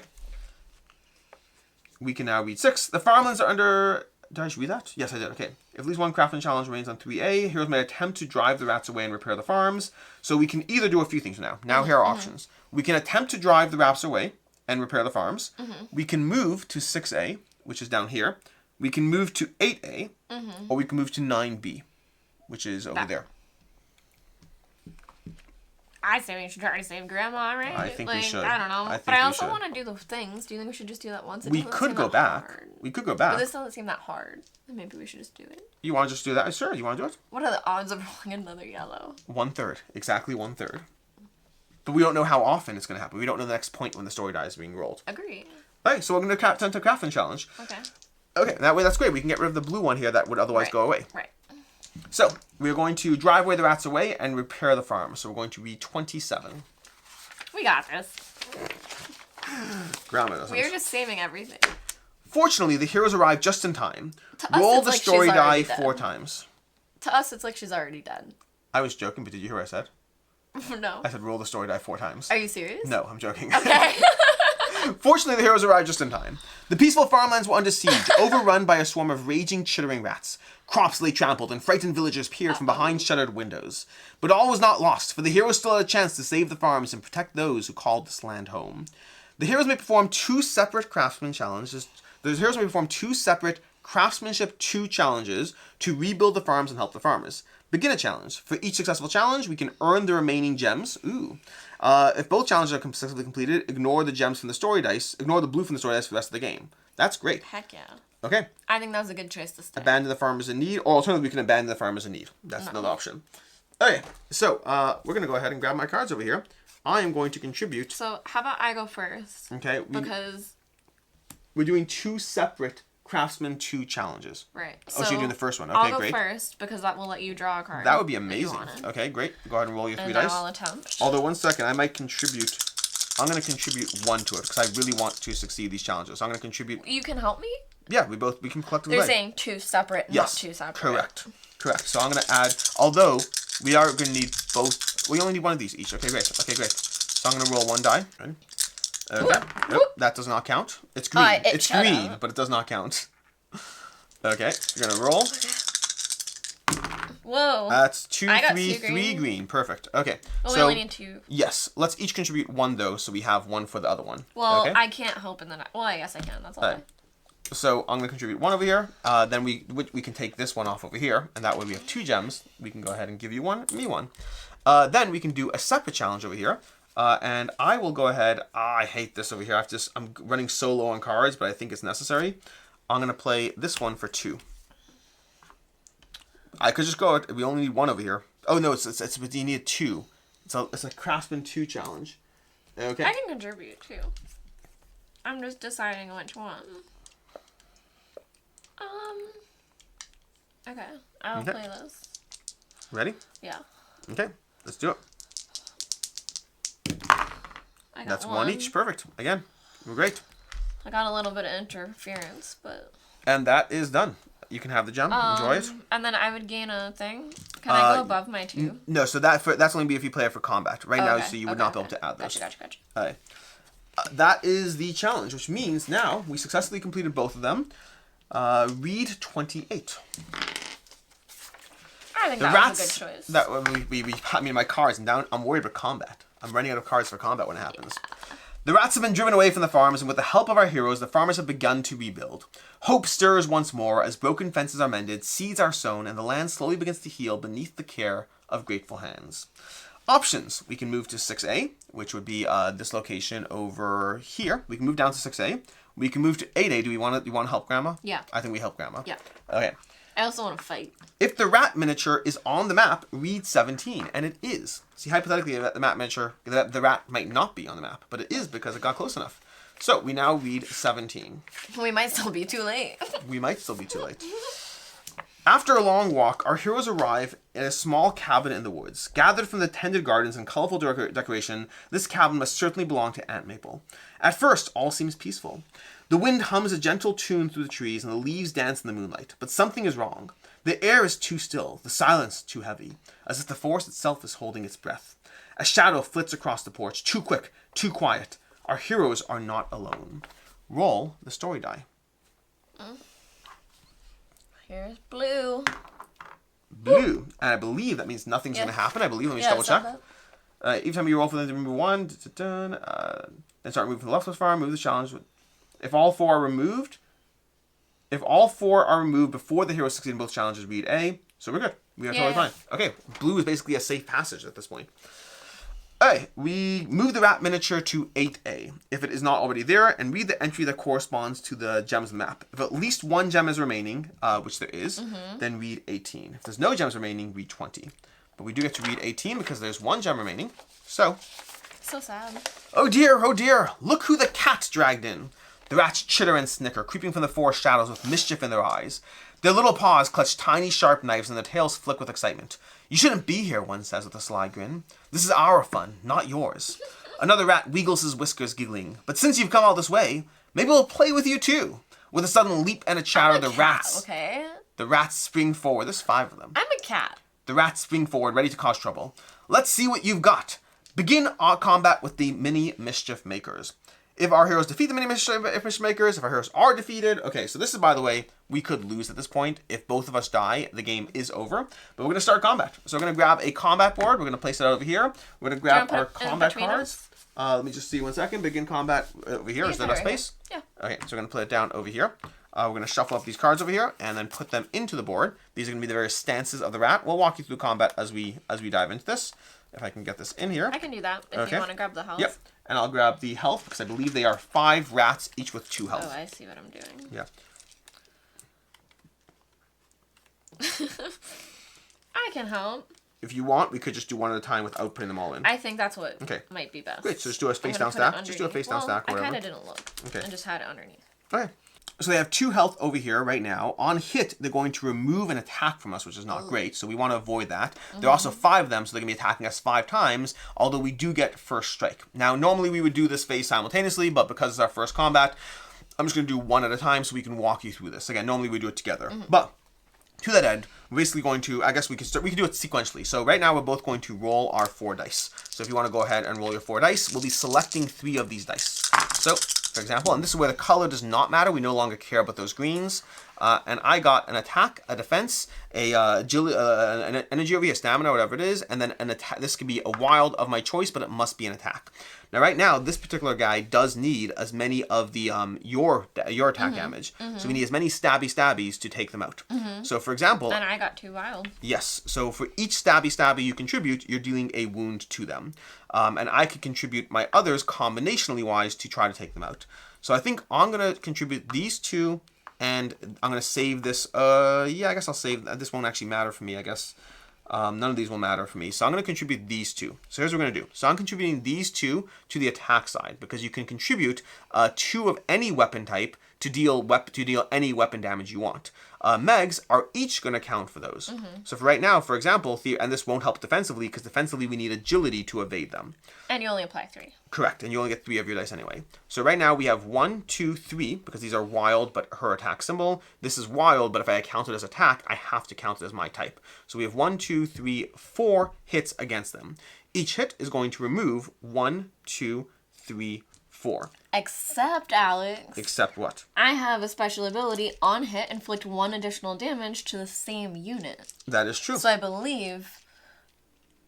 Speaker 1: We can now read 6. The farmlands are under... Did I just read that? Yes, I did. Okay. If at least 1 craftsman challenge remains on 3A, heroes may attempt to drive the rats away and repair the farms. So we can either do a few things now. Now here are options. We can attempt to drive the rats away and repair the farms. We can move to 6A, which is down here. We can move to 8A, or we can move to 9B, which is over there.
Speaker 2: I say we should try to save Grandma, right?
Speaker 1: I think we should.
Speaker 2: I don't know. But I also want to do the things. Do you think we should just do that once?
Speaker 1: We could go back. We could go back.
Speaker 2: But this doesn't seem that hard. Then maybe we should just do it.
Speaker 1: You want to just do that? Sure, you want to do it?
Speaker 2: What are the odds of rolling another yellow?
Speaker 1: 1/3. Exactly 1/3. But we don't know how often it's going to happen. We don't know the next point when the story die is being rolled.
Speaker 2: Agreed.
Speaker 1: Okay, so we're going to attempt a crafting challenge.
Speaker 2: Okay.
Speaker 1: Okay, that way that's great. We can get rid of the blue one here that would otherwise go away.
Speaker 2: Right.
Speaker 1: So, we're going to drive away the rats away and repair the farm. So we're going to read 27.
Speaker 2: We got this.
Speaker 1: Grandma doesn't.
Speaker 2: We're just saving everything.
Speaker 1: Fortunately, the heroes arrive just in time.
Speaker 2: To us,
Speaker 1: Roll
Speaker 2: it's
Speaker 1: the
Speaker 2: like
Speaker 1: story
Speaker 2: she's
Speaker 1: die
Speaker 2: already
Speaker 1: 4
Speaker 2: dead.
Speaker 1: times.
Speaker 2: To us, it's like she's already dead.
Speaker 1: I was joking, but did you hear what I said?
Speaker 2: No.
Speaker 1: I said roll the story die 4 times.
Speaker 2: Are you serious?
Speaker 1: No, I'm joking.
Speaker 2: Okay.
Speaker 1: Fortunately, the heroes arrived just in time. The peaceful farmlands were under siege, overrun by a swarm of raging, chittering rats. Crops lay trampled, and frightened villagers peered from behind shuttered windows. But all was not lost, for the heroes still had a chance to save the farms and protect those who called this land home. The heroes may perform 2 separate craftsman challenges. The heroes may perform 2 separate craftsmanship 2 challenges to rebuild the farms and help the farmers. Begin a challenge. For each successful challenge, we can earn the remaining gems. Ooh. If both challenges are successfully completed, ignore the gems from the story dice. Ignore the blue from the story dice for the rest of the game. That's great.
Speaker 2: Heck yeah.
Speaker 1: Okay.
Speaker 2: I think that was a good choice to start.
Speaker 1: Abandon the farmers in need, or alternatively, we can abandon the farmers in need. That's another option. Okay, so we're going to go ahead and grab my cards over here. I am going to contribute.
Speaker 2: So how about I go first?
Speaker 1: Okay.
Speaker 2: Because
Speaker 1: we're doing 2 separate Craftsman 2 challenges.
Speaker 2: right.
Speaker 1: So you're doing the first one. Okay,
Speaker 2: I'll go
Speaker 1: great.
Speaker 2: first because that will let you draw a card.
Speaker 1: That would be amazing. Okay, great. Go ahead and roll your 3 dice.
Speaker 2: I'll attempt.
Speaker 1: Although, 1 second, I might contribute. I'm going to contribute 1 to it because I really want to succeed these challenges. So I'm going to contribute.
Speaker 2: You can help me?
Speaker 1: Yeah, we can collectively.
Speaker 2: They're saying 2 separate,
Speaker 1: yes,
Speaker 2: not 2 separate.
Speaker 1: Correct. So I'm going to add. Although we are going to need both. We only need 1 of these each. Okay, great. So I'm going to roll 1 die. Okay. Nope, that does not count. It's green. It's green, but it does not count. Okay, you're gonna roll.
Speaker 2: Whoa.
Speaker 1: That's 2, 3 green. Perfect. Okay.
Speaker 2: Well,
Speaker 1: so,
Speaker 2: we only need 2.
Speaker 1: Yes. Let's each contribute 1 though, so we have 1 for the other one.
Speaker 2: Well,
Speaker 1: okay?
Speaker 2: I can't help in the well, I guess I can. That's all right.
Speaker 1: So I'm gonna contribute 1 over here. Then we can take this one off over here, and that way we have 2 gems. We can go ahead and give you 1, me 1. Then we can do a separate challenge over here. And I will go ahead. I hate this over here. I'm running so low on cards, but I think it's necessary. I'm gonna play this one for 2. I could just go. We only need 1 over here. Oh no, it's you need 2. It's a Craftsman 2 challenge. Okay.
Speaker 2: I can contribute 2. I'm just deciding which one. Okay, I'll play this.
Speaker 1: Ready?
Speaker 2: Yeah.
Speaker 1: Okay, let's do it. That's 1 each. Perfect. Again, we're great.
Speaker 2: I got a little bit of interference, but.
Speaker 1: And that is done. You can have the gem. Enjoy it.
Speaker 2: And then I would gain a thing. Can I go above my 2?
Speaker 1: No, so that's only if you play it for combat. Right now, so you would not be able to add those.
Speaker 2: Gotcha.
Speaker 1: All right. That is the challenge, which means now we successfully completed both of them. Read 28.
Speaker 2: I think that was a good choice.
Speaker 1: I mean, my cards. I'm worried about combat. I'm running out of cards for combat when it happens. The rats have been driven away from the farms, and with the help of our heroes, the farmers have begun to rebuild. Hope stirs once more as broken fences are mended, seeds are sown, and the land slowly begins to heal beneath the care of grateful hands. Options. We can move to 6A, which would be this location over here. We can move down to 6A. We can move to 8A. Do you want to help Grandma?
Speaker 2: Yeah.
Speaker 1: I think we help Grandma.
Speaker 2: Yeah.
Speaker 1: Okay.
Speaker 2: I also want to fight.
Speaker 1: If the rat miniature is on the map, read 17, and it is. See, hypothetically, the map miniature, the rat might not be on the map, but it is because it got close enough. So we now read 17.
Speaker 2: We might still be too late.
Speaker 1: We might still be too late. After a long walk, our heroes arrive in a small cabin in the woods. Gathered from the tended gardens and colorful decoration, this cabin must certainly belong to Aunt Maple. At first, all seems peaceful. The wind hums a gentle tune through the trees and the leaves dance in the moonlight. But something is wrong. The air is too still, the silence too heavy, as if the forest itself is holding its breath. A shadow flits across the porch, too quick, too quiet. Our heroes are not alone. Roll the story die.
Speaker 2: Here's blue.
Speaker 1: Blue. And I believe that means nothing's going to happen. I believe. Let me just double check. Each time you roll for them to remove 1, then start moving from the leftmost farm, move the challenge. If all 4 are removed, before the hero succeed in both challenges, read A. So we're good. We are totally fine. Okay, blue is basically a safe passage at this point. Okay, we move the rat miniature to 8A, if it is not already there, and read the entry that corresponds to the gems map. If at least 1 gem is remaining, which there is, then read 18. If there's no gems remaining, read 20. But we do get to read 18 because there's 1 gem remaining. So
Speaker 2: sad.
Speaker 1: Oh dear, look who the cat dragged in. The rats chitter and snicker, creeping from the forest shadows with mischief in their eyes. Their little paws clutch tiny sharp knives and their tails flick with excitement. You shouldn't be here, one says with a sly grin. This is our fun, not yours. Another rat wiggles his whiskers, giggling. But since you've come all this way, maybe we'll play with you too. With a sudden leap and a chatter, the rats spring forward. There's 5 of them.
Speaker 2: I'm a cat.
Speaker 1: The rats spring forward, ready to cause trouble. Let's see what you've got. Begin our combat with the mini mischief makers. If our heroes defeat the mini mischief makers, if our heroes are defeated, okay, so this is, by the way, we could lose at this point. If both of us die, the game is over. But we're going to start combat. So we're going to grab a combat board. We're going to place it out over here. We're going to grab our combat cards. Let me just see 1 second. Begin combat over here. Is there enough space?
Speaker 2: Yeah.
Speaker 1: Okay, so we're going to put it down over here. We're going to shuffle up these cards over here and then put them into the board. These are going to be the various stances of the rat. We'll walk you through combat as we dive into this. If I can get this in here.
Speaker 2: I can do that if you want to grab the health.
Speaker 1: Yep. And I'll grab the health because I believe they are 5 rats, each with 2 health.
Speaker 2: Oh, I see what I'm doing.
Speaker 1: Yeah.
Speaker 2: I can help.
Speaker 1: If you want, we could just do one at a time without putting them all in.
Speaker 2: I think that's what might be best.
Speaker 1: Great. So just do a face down stack. Just do a face down stack or whatever.
Speaker 2: I kind of didn't look. Okay. I just had it underneath.
Speaker 1: Okay. So they have 2 health over here right now. On hit, they're going to remove an attack from us, which is not great. So we want to avoid that. There are also 5 of them, so they're going to be attacking us 5 times, although we do get first strike. Now, normally we would do this phase simultaneously, but because it's our first combat, I'm just going to do 1 at a time so we can walk you through this. Again, normally we do it together. But to that end, we're basically going to, I guess we can do it sequentially. So right now we're both going to roll our 4 dice. So if you want to go ahead and roll your 4 dice, we'll be selecting 3 of these dice. So, for example, and this is where the color does not matter. We no longer care about those greens. And I got an attack, a defense, an energy over here, stamina, whatever it is, and then an attack. This could be a wild of my choice, but it must be an attack. Now, right now, this particular guy does need as many of the your attack damage. So we need as many stabbies to take them out. So, for example,
Speaker 2: and I got 2 wild.
Speaker 1: Yes. So for each stabby you contribute, you're dealing a wound to them. And I could contribute my others combinationally wise to try to take them out. So I think I'm going to contribute these 2, and I'm going to save this. Yeah, I guess I'll save that. This won't actually matter for me, I guess. None of these will matter for me. So I'm going to contribute these 2. So here's what we're going to do. So I'm contributing these 2 to the attack side, because you can contribute 2 of any weapon type to deal any weapon damage you want. Megs are each going to count for those. So for right now, for example, and this won't help defensively, because defensively we need agility to evade them.
Speaker 2: And you only apply 3.
Speaker 1: Correct, and you only get 3 of your dice anyway. So right now we have 1, 2, 3, because these are wild, but her attack symbol. This is wild, but if I count it as attack, I have to count it as my type. So we have 1, 2, 3, 4 hits against them. Each hit is going to remove 1, 2, 3, 4.
Speaker 2: Except, Alex.
Speaker 1: Except what?
Speaker 2: I have a special ability, on hit, inflict 1 additional damage to the same unit.
Speaker 1: That is true.
Speaker 2: So I believe...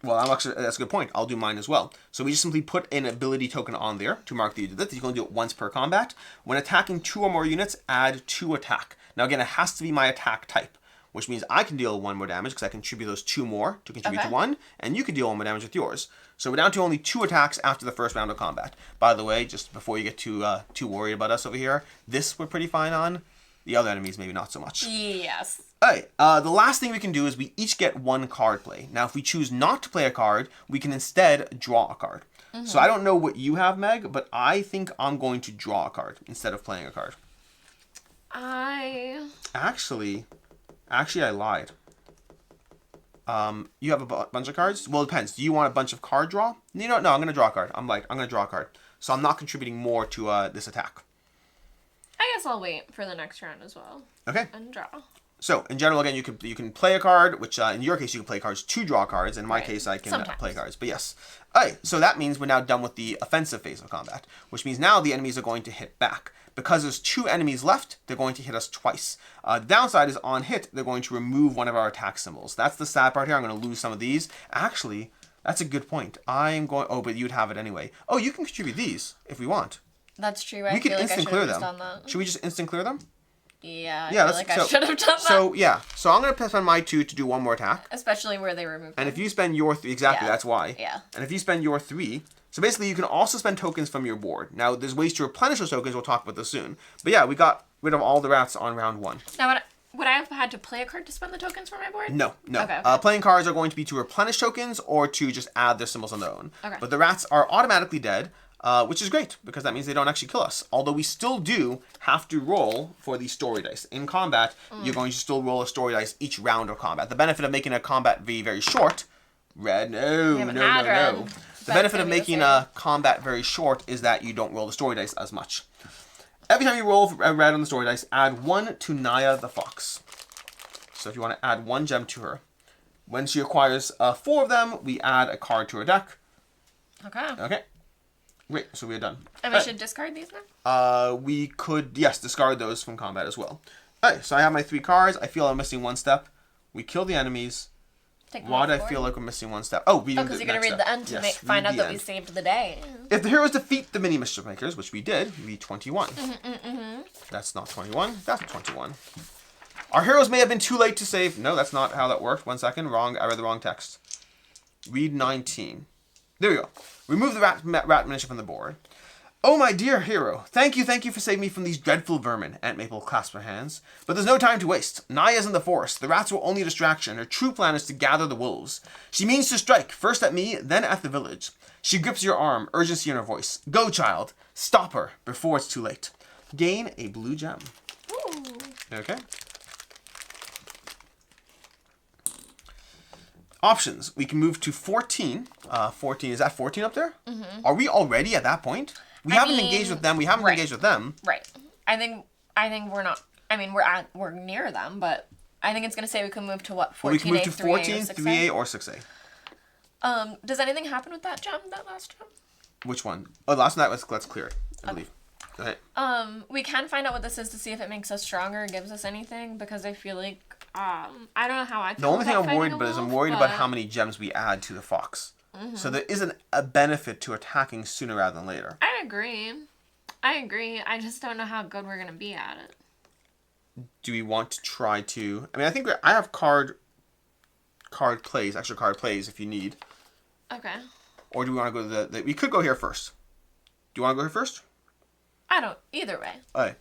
Speaker 1: Well, that's a good point. I'll do mine as well. So we just simply put an ability token on there to mark that you did this. You can only do it once per combat. When attacking 2 or more units, add 2 attack. Now again, it has to be my attack type, which means I can deal 1 more damage because I contribute those 2 more to contribute to 1, and you can deal 1 more damage with yours. So we're down to only 2 attacks after the first round of combat. By the way, just before you get too worried about us over here, this we're pretty fine on. The other enemies, maybe not so much.
Speaker 2: Yes.
Speaker 1: Alright, the last thing we can do is we each get 1 card play. Now, if we choose not to play a card, we can instead draw a card. So I don't know what you have, Meg, but I think I'm going to draw a card instead of playing a card. Actually, I lied. You have a bunch of cards? Well, it depends. Do you want a bunch of card draw? You know what? No, I'm going to draw a card. I'm going to draw a card. So I'm not contributing more to this attack.
Speaker 2: I guess I'll wait for the next round as well.
Speaker 1: Okay.
Speaker 2: And draw.
Speaker 1: So, in general, again, you can play a card, which in your case, you can play cards to draw cards. In my case, I can play cards. But yes. Alright, so that means we're now done with the offensive phase of combat, which means now the enemies are going to hit back. Because there's 2 enemies left, they're going to hit us twice. The downside is on hit, they're going to remove one of our attack symbols. That's the sad part here. I'm going to lose some of these. Actually, that's a good point. Oh, but you'd have it anyway. Oh, you can contribute these if we want.
Speaker 2: That's true.
Speaker 1: We can instant clear them. Should we just instant clear them?
Speaker 2: Yeah, I feel like I should have done that.
Speaker 1: So, yeah. So I'm going to spend my 2 to do 1 more attack.
Speaker 2: Especially where they remove them.
Speaker 1: And if you spend your 3, exactly, that's why.
Speaker 2: Yeah.
Speaker 1: And if you spend your 3, so basically you can also spend tokens from your board. Now, there's ways to replenish those tokens. We'll talk about this soon. But yeah, we got rid of all the rats on round 1.
Speaker 2: Now, would I have had to play a card to spend the tokens from my board?
Speaker 1: No.
Speaker 2: Okay.
Speaker 1: Playing cards are going to be to replenish tokens or to just add their symbols on their own.
Speaker 2: Okay.
Speaker 1: But the rats are automatically dead. Which is great, because that means they don't actually kill us. Although we still do have to roll for the story dice. In combat, you're going to still roll a story dice each round of combat. The benefit of making a combat very short... Red, no. The benefit of making a combat very short is that you don't roll the story dice as much. Every time you roll a red on the story dice, add 1 to Naya the fox. So if you want to add 1 gem to her. When she acquires 4 of them, we add a card to her deck. Okay. Great, so we are done.
Speaker 2: And we should discard these now?
Speaker 1: We could, yes, discard those from combat as well. Alright, so I have my 3 cards. I feel I'm missing 1 step. We kill the enemies. Why do I feel like we're missing 1 step? Oh, we
Speaker 2: because you're going to read the end to find out that we saved the day.
Speaker 1: If the heroes defeat the mini mischief makers, which we did, we 21. That's not 21. That's 21. Our heroes may have been too late to save. No, that's not how that worked. 1 second. Wrong. I read the wrong text. Read 19. There we go. Remove the rat miniature from the board. Oh, my dear hero. Thank you for saving me from these dreadful vermin. Aunt Maple clasped her hands. But there's no time to waste. Naya's in the forest. The rats were only a distraction. Her true plan is to gather the wolves. She means to strike, first at me, then at the village. She grips your arm, urgency in her voice. Go, child. Stop her before it's too late. Gain a blue gem.
Speaker 2: Ooh.
Speaker 1: Okay. Options. We can move to 14. 14. Is that 14 up there? Mm-hmm. Are we already at that point? We haven't engaged with them. We haven't engaged with them.
Speaker 2: Right. I think we're not. I mean, we're near them, but I think it's going to say we can move to what? 14A,
Speaker 1: well, we can move to 14,
Speaker 2: 3A,
Speaker 1: 3A, or 6A.
Speaker 2: Does anything happen with that last gem?
Speaker 1: Which one? Oh, the last one, let's clear it, I believe. Okay.
Speaker 2: We can find out what this is to see if it makes us stronger or gives us anything, because I feel like, I don't know how I feel.
Speaker 1: The only thing
Speaker 2: about
Speaker 1: I'm worried
Speaker 2: fighting a
Speaker 1: about is I'm
Speaker 2: wolf,
Speaker 1: worried
Speaker 2: but-
Speaker 1: about how many gems we add to the fox. So there isn't a benefit to attacking sooner rather than later.
Speaker 2: I agree. I just don't know how good we're gonna be at it.
Speaker 1: Do we want to try to... I mean, I think I have extra card plays if you need.
Speaker 2: Okay.
Speaker 1: Or do we want to go to the... We could go here first. Do you want to go here first?
Speaker 2: I don't. Either way.
Speaker 1: Alright.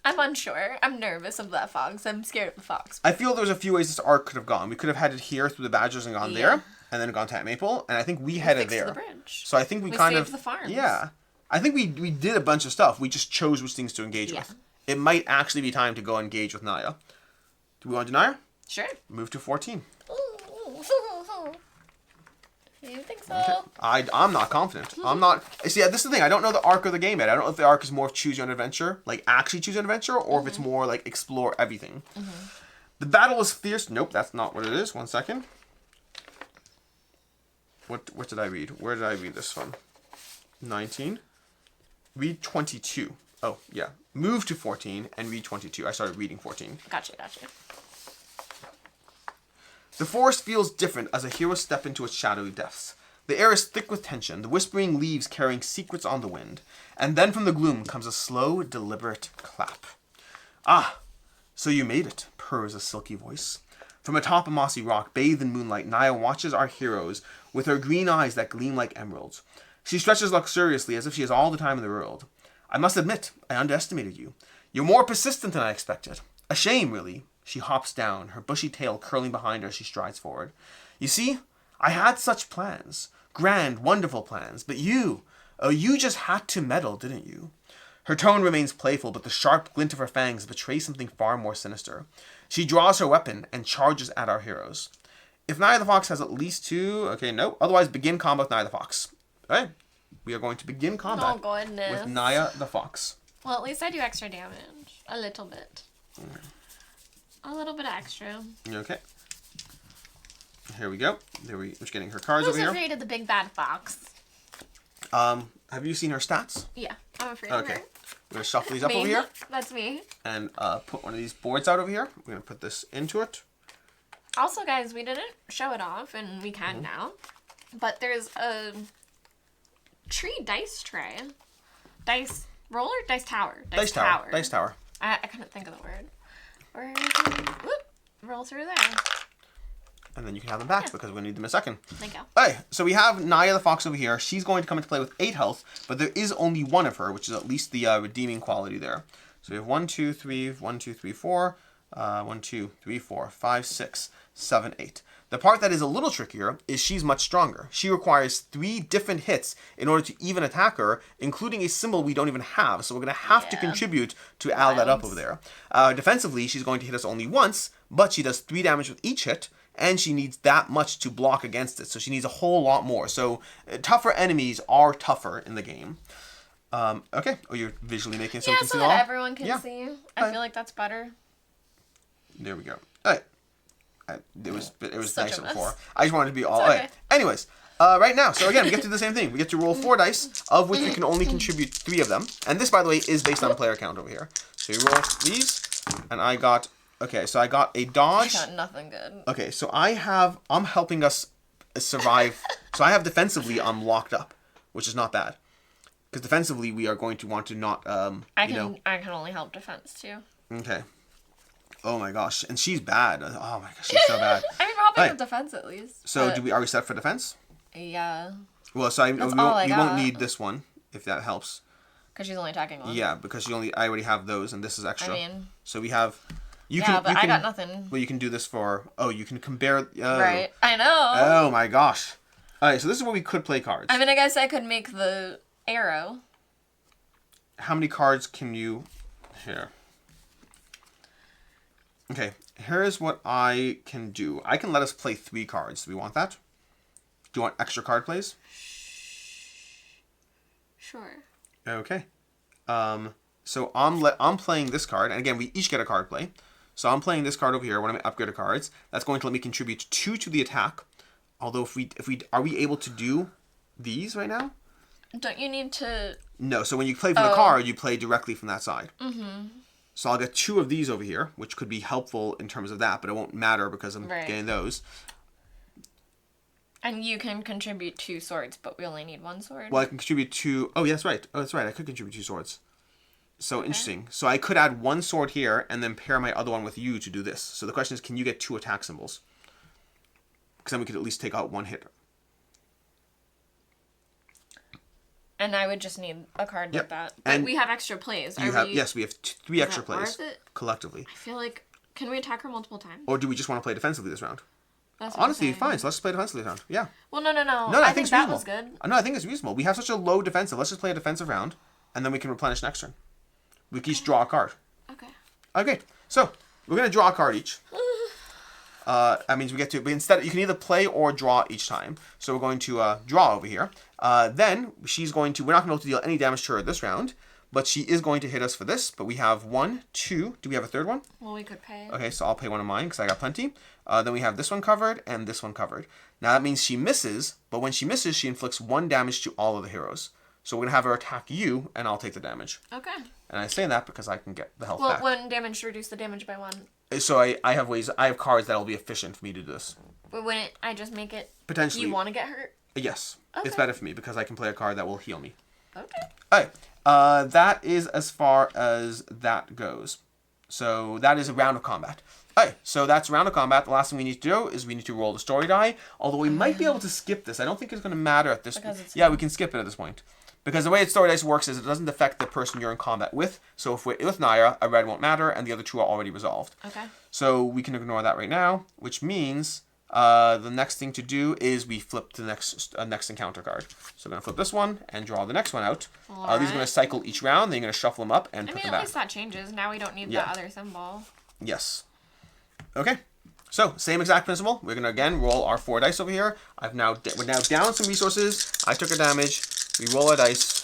Speaker 2: I'm unsure. I'm nervous of that fox. I'm scared of the fox.
Speaker 1: I feel there's a few ways this arc could have gone. We could have headed here through the Badgers and gone there, and then gone to Maple, and I think we headed there.
Speaker 2: The bridge.
Speaker 1: So I think we kind
Speaker 2: saved
Speaker 1: of...
Speaker 2: the farms.
Speaker 1: Yeah. I think we did a bunch of stuff. We just chose which things to engage with. It might actually be time to go engage with Naya. Do we want to do Naya?
Speaker 2: Sure.
Speaker 1: Move to 14.
Speaker 2: You think so?
Speaker 1: Okay. I'm not confident. I'm not... See, this is the thing. I don't know the arc of the game yet. I don't know if the arc is more of choose your own adventure, like actually choose your own adventure, or if it's more like explore everything. The battle was fierce. Nope, that's not what it is. 1 second. What did I read? Where did I read this from? 19. Read 22. Oh, yeah. Move to 14 and read 22. I started reading 14.
Speaker 2: Gotcha.
Speaker 1: The forest feels different as a hero step into its shadowy depths. The air is thick with tension, the whispering leaves carrying secrets on the wind. And then from the gloom comes a slow, deliberate clap. Ah, so you made it, purrs a silky voice. From atop a mossy rock, bathed in moonlight, Naya watches our heroes with her green eyes that gleam like emeralds. She stretches luxuriously as if she has all the time in the world. I must admit, I underestimated you. You're more persistent than I expected. A shame, really. She hops down, her bushy tail curling behind her as she strides forward. You see, I had such plans. Grand, wonderful plans. But you just had to meddle, didn't you? Her tone remains playful, but the sharp glint of her fangs betrays something far more sinister. She draws her weapon and charges at our heroes. If Naya the Fox has at least 2... Okay, no. Otherwise, begin combat with Naya the Fox. Alright. We are going to begin combat with Naya the Fox.
Speaker 2: Well, at least I do extra damage. A little bit. A little bit extra.
Speaker 1: Okay. Here we go. We're just getting her cards over
Speaker 2: Who's
Speaker 1: here.
Speaker 2: afraid of the big bad fox?
Speaker 1: Have you seen her stats?
Speaker 2: Yeah, I'm afraid of her.
Speaker 1: We're going to shuffle these up over here.
Speaker 2: That's me.
Speaker 1: And put one of these boards out over here. We're going to put this into it.
Speaker 2: Also, guys, we didn't show it off, and we can now. But there's a tree dice tray. Dice roller? Dice tower.
Speaker 1: Dice tower. Dice tower.
Speaker 2: I couldn't think of the word. Or you can roll through there.
Speaker 1: And then you can have them back because we're going to need them in a second.
Speaker 2: Thank you.
Speaker 1: Okay, so we have Naya the Fox over here. She's going to come into play with 8 health, but there is only one of her, which is at least the redeeming quality there. So we have 1, 2, 3, 1, 2, 3, 4, 1, 2, 3, 4, 5, 6, 7, 8. The part that is a little trickier is she's much stronger. She requires 3 different hits in order to even attack her, including a symbol we don't even have. So we're going to have to contribute to add that up over there. Defensively, she's going to hit us only once, but she does 3 damage with each hit, and she needs that much to block against it. So she needs a whole lot more. So tougher enemies are tougher in the game. Okay. Oh, you're visually making it so we can see
Speaker 2: so
Speaker 1: it all?
Speaker 2: that everyone can see. I feel like that's better.
Speaker 1: There we go. All right. It was
Speaker 2: Such
Speaker 1: nicer
Speaker 2: a mess.
Speaker 1: before. I just wanted to be all
Speaker 2: okay.
Speaker 1: right. Anyways, right now, so again, we get to do the same thing. We get to roll 4 dice, of which we can only contribute 3 of them. And this, by the way, is based on player count over here. So you roll these, and I got... Okay, so I got a dodge.
Speaker 2: I got nothing good.
Speaker 1: Okay, so I'm helping us survive. So I have defensively, I'm locked up, which is not bad. Because defensively, we are going to want to not,
Speaker 2: I can only help defense, too.
Speaker 1: Okay. Oh my gosh, and she's bad. Oh my gosh, she's so bad.
Speaker 2: I mean, we're helping with defense at least.
Speaker 1: So are we set for defense?
Speaker 2: Yeah.
Speaker 1: Well, so we won't need this one, if that helps.
Speaker 2: Because she's only attacking one.
Speaker 1: Yeah, because I already have those, and this is extra.
Speaker 2: I mean...
Speaker 1: So we have...
Speaker 2: I got nothing.
Speaker 1: Well, you can do this for... Oh, you can compare...
Speaker 2: Right. I know.
Speaker 1: Oh my gosh. Alright, so this is where we could play cards.
Speaker 2: I mean, I guess I could make the arrow.
Speaker 1: How many cards can you... Here. Okay, here's what I can do. I can let us play 3 cards. Do we want that? Do you want extra card plays?
Speaker 2: Sure.
Speaker 1: Okay. So I'm playing this card, and again, we each get a card play. So I'm playing this card over here, one of my upgraded cards. That's going to let me contribute 2 to the attack. Although are we able to do these right now?
Speaker 2: Don't you need to...
Speaker 1: No, so when you play for the card, you play directly from that side. Mm-hmm. So I'll get 2 of these over here, which could be helpful in terms of that, but it won't matter because I'm getting those.
Speaker 2: And you can contribute 2 swords, but we only need 1 sword.
Speaker 1: Well, I can contribute 2... Oh, yeah, that's right. Oh, that's right. I could contribute 2 swords. So interesting. So I could add 1 sword here and then pair my other one with you to do this. So the question is, can you get 2 attack symbols? Because then we could at least take out 1 hit.
Speaker 2: And I would just need a card like that. But and we have extra plays.
Speaker 1: Yes, we have 3 extra plays collectively.
Speaker 2: I feel like... Can we attack her multiple times?
Speaker 1: Or do we just want to play defensively this round? Honestly, fine. So let's just play defensively this round. Yeah.
Speaker 2: Well, no.
Speaker 1: No, I think that
Speaker 2: was good.
Speaker 1: No, I think it's reasonable. We have such a low defensive. Let's just play a defensive round, and then we can replenish next turn. We can each draw a card.
Speaker 2: Okay.
Speaker 1: Okay. So we're gonna draw a card each. That means we get to. But instead, you can either play or draw each time. So we're going to draw over here. Then she's going to. We're not going to be able to deal any damage to her this round, but she is going to hit us for this. But we have 1, 2. Do we have a third one?
Speaker 2: Well, we could pay.
Speaker 1: Okay, so I'll pay one of mine because I got plenty. Then we have this one covered and this one covered. Now that means she misses, but when she misses, she inflicts 1 damage to all of the heroes. So we're gonna have her attack you, and I'll take the damage.
Speaker 2: Okay.
Speaker 1: And I say that because I can get the health back.
Speaker 2: Well, 1 damage to reduce the damage by 1.
Speaker 1: So I have ways. I have cards that'll be efficient for me to do this.
Speaker 2: But wouldn't I just make it?
Speaker 1: Potentially.
Speaker 2: You want to get hurt?
Speaker 1: Yes.
Speaker 2: Okay.
Speaker 1: It's better for me because I can play a card that will heal me.
Speaker 2: Okay.
Speaker 1: Alright. That is as far as that goes. So that is a round of combat. Alright, so that's a round of combat. The last thing we need to do is we need to roll the story die. Although we might be able to skip this. I don't think it's going to matter at this point. Yeah, we can skip it at this point. Because the way story dice works is it doesn't affect the person you're in combat with. So if we're with Naya, a red won't matter, and the other 2 are already resolved.
Speaker 2: Okay.
Speaker 1: So we can ignore that right now, which means the next thing to do is we flip to the next encounter card. So I'm going to flip this one and draw the next one out. These are going to cycle each round. Then you're going to shuffle them up and put them back.
Speaker 2: At least that changes. Now we don't need that other symbol.
Speaker 1: Yes. Okay. So same exact principle. We're going to again roll our 4 dice over here. We're now down some resources. I took a damage. We roll a dice.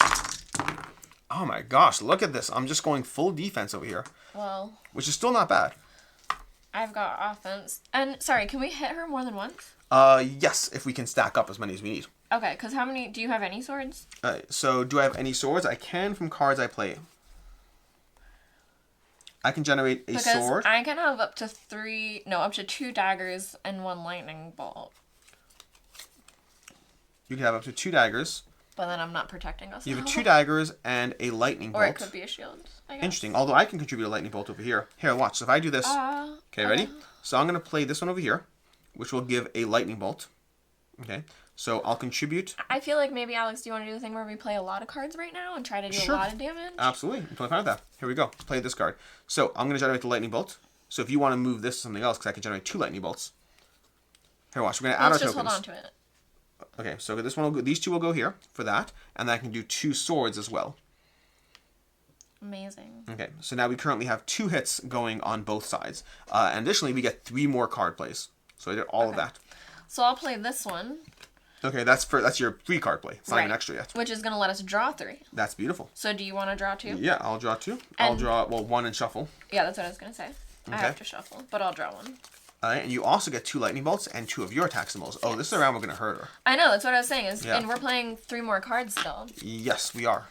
Speaker 1: Oh my gosh, look at this. I'm just going full defense over here.
Speaker 2: Well.
Speaker 1: Which is still not bad.
Speaker 2: I've got offense. And, sorry, can we hit her more than once?
Speaker 1: Yes, if we can stack up as many as we need.
Speaker 2: Okay, because how many... Do you have any swords?
Speaker 1: So, do I have any swords? I can from cards I play. I can generate a sword.
Speaker 2: I can have up to 2 daggers and 1 lightning bolt.
Speaker 1: You can have up to 2 daggers.
Speaker 2: But then I'm not protecting us.
Speaker 1: You have 2 daggers and a lightning bolt.
Speaker 2: Or it could be a shield, I guess.
Speaker 1: Interesting. Although I can contribute a lightning bolt over here. Here, watch. So if I do this... okay, ready? So I'm going to play this one over here, which will give a lightning bolt. Okay. So I'll contribute...
Speaker 2: I feel like maybe, Alex, do you want to do the thing where we play a lot of cards right now and try to do a lot of damage?
Speaker 1: Absolutely. I'm totally fine with that. Here we go. Let's play this card. So I'm going to generate the lightning bolt. So if you want to move this to something else, because I can generate 2 lightning bolts. Here, watch. We're going to add our tokens.
Speaker 2: Let's just hold on to it.
Speaker 1: Okay, so this one will go, these 2 will go here for that, and then I can do 2 swords as well.
Speaker 2: Amazing.
Speaker 1: Okay, so now we currently have 2 hits going on both sides. And additionally, we get 3 more card plays. So I did all of that.
Speaker 2: So I'll play this one.
Speaker 1: Okay, that's your 3 card play. It's not even extra yet.
Speaker 2: Which is going to let us draw 3.
Speaker 1: That's beautiful.
Speaker 2: So do you want to draw 2?
Speaker 1: Yeah, I'll draw 2. I'll draw, 1 and shuffle.
Speaker 2: Yeah, that's what I was going to say. Okay. I have to shuffle, but I'll draw 1.
Speaker 1: And you also get 2 lightning bolts and 2 of your attack symbols. Oh, this is the round we're going to hurt her.
Speaker 2: I know, that's what I was saying. And we're playing 3 more cards still.
Speaker 1: Yes, we are.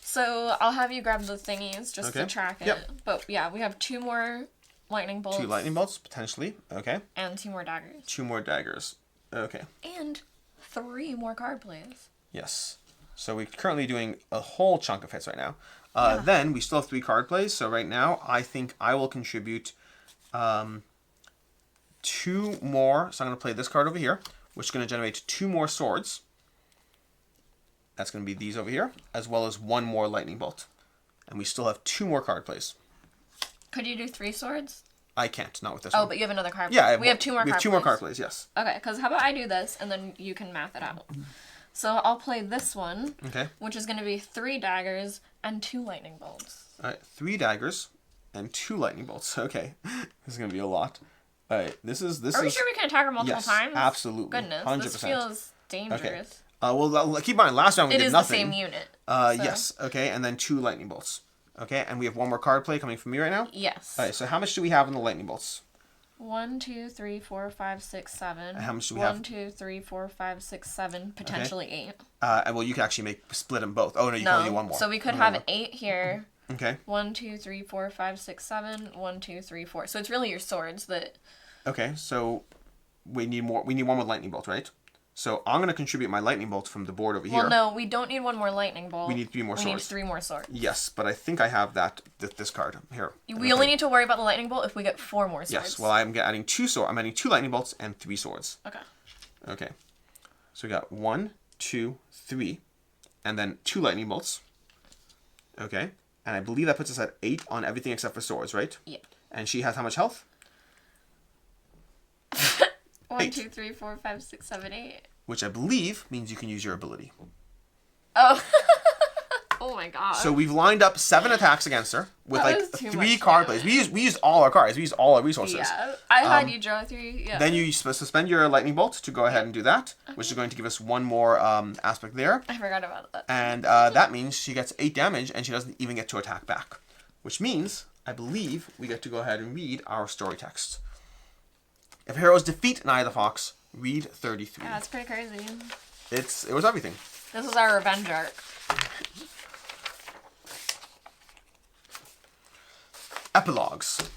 Speaker 2: So I'll have you grab the thingies just to track it.
Speaker 1: Yep.
Speaker 2: But yeah, we have 2 more lightning bolts.
Speaker 1: 2 lightning bolts, potentially. Okay.
Speaker 2: And 2 more daggers.
Speaker 1: 2 more daggers. Okay.
Speaker 2: And 3 more card plays.
Speaker 1: Yes. So we're currently doing a whole chunk of hits right now. Then we still have 3 card plays. So right now, I think I will contribute... 2 more, so I'm going to play this card over here, which is going to generate 2 more swords. That's going to be these over here, as well as 1 more lightning bolt. And we still have 2 more card plays.
Speaker 2: Could you do 3 swords?
Speaker 1: I can't, not with this one.
Speaker 2: Oh, but you have another card play.
Speaker 1: Yeah,
Speaker 2: we have 2 more card plays.
Speaker 1: We have 2 more card plays, yes.
Speaker 2: Okay, because how about I do this, and then you can math it out. So I'll play this one, which is going to be 3 daggers and 2 lightning bolts.
Speaker 1: All right, 3 daggers and 2 lightning bolts. Okay, this is going to be a lot. All right, this is.
Speaker 2: Are we sure we can attack her multiple times?
Speaker 1: Absolutely.
Speaker 2: Goodness, 100%. This feels dangerous.
Speaker 1: Okay. Well, keep in mind, last round we did nothing.
Speaker 2: It is the same unit.
Speaker 1: Yes. Okay, and then 2 lightning bolts. Okay, and we have 1 more card play coming from me right now.
Speaker 2: Yes.
Speaker 1: All right. So how much do we have in the lightning bolts?
Speaker 2: 1, 2, 3, 4, 5, 6, 7.
Speaker 1: And how much do we have?
Speaker 2: 1, 2, 3, 4, 5, 6, 7. Potentially 8.
Speaker 1: And well, you can actually split them both. Oh no, you can only do one more.
Speaker 2: So we could have 8 here.
Speaker 1: Okay.
Speaker 2: 1, 2, 3, 4, 5, 6, 7. 1, 2, 3, 4. So it's really your swords that.
Speaker 1: Okay, so we need more. We need one with lightning bolt, right? So I'm gonna contribute my lightning bolt from the board over here.
Speaker 2: Well, no, we don't need one more lightning bolt.
Speaker 1: We need 3 more swords.
Speaker 2: We need 3 more swords.
Speaker 1: Yes, but I think I have this card here.
Speaker 2: We only need to worry about the lightning bolt if we get 4 more swords.
Speaker 1: Yes. Well, I'm adding 2 swords. I'm adding 2 lightning bolts and 3 swords.
Speaker 2: Okay.
Speaker 1: Okay. So we got 1, 2, 3, and then 2 lightning bolts. Okay. And I believe that puts us at 8 on everything except for swords, right?
Speaker 2: Yep.
Speaker 1: And she has how much health?
Speaker 2: 1, 2, 3, 4, 5, 6, 7, 8.
Speaker 1: Which I believe means you can use your ability.
Speaker 2: Oh. Oh my god.
Speaker 1: So we've lined up 7 attacks against her with
Speaker 2: That
Speaker 1: like
Speaker 2: was too
Speaker 1: 3
Speaker 2: much
Speaker 1: card
Speaker 2: damage.
Speaker 1: plays. We used all our cards. We used all our resources.
Speaker 2: Yeah. I had you draw 3. Yeah.
Speaker 1: Then you suspend your lightning bolt to go ahead and do that, which is going to give us 1 more aspect there.
Speaker 2: I forgot about that.
Speaker 1: And that means she gets 8 damage and she doesn't even get to attack back. Which means, I believe, we get to go ahead and read our story text. If heroes defeat Nia the Fox, read 33.
Speaker 2: Yeah, that's pretty crazy.
Speaker 1: It was everything.
Speaker 2: This is our revenge arc.
Speaker 1: Epilogues.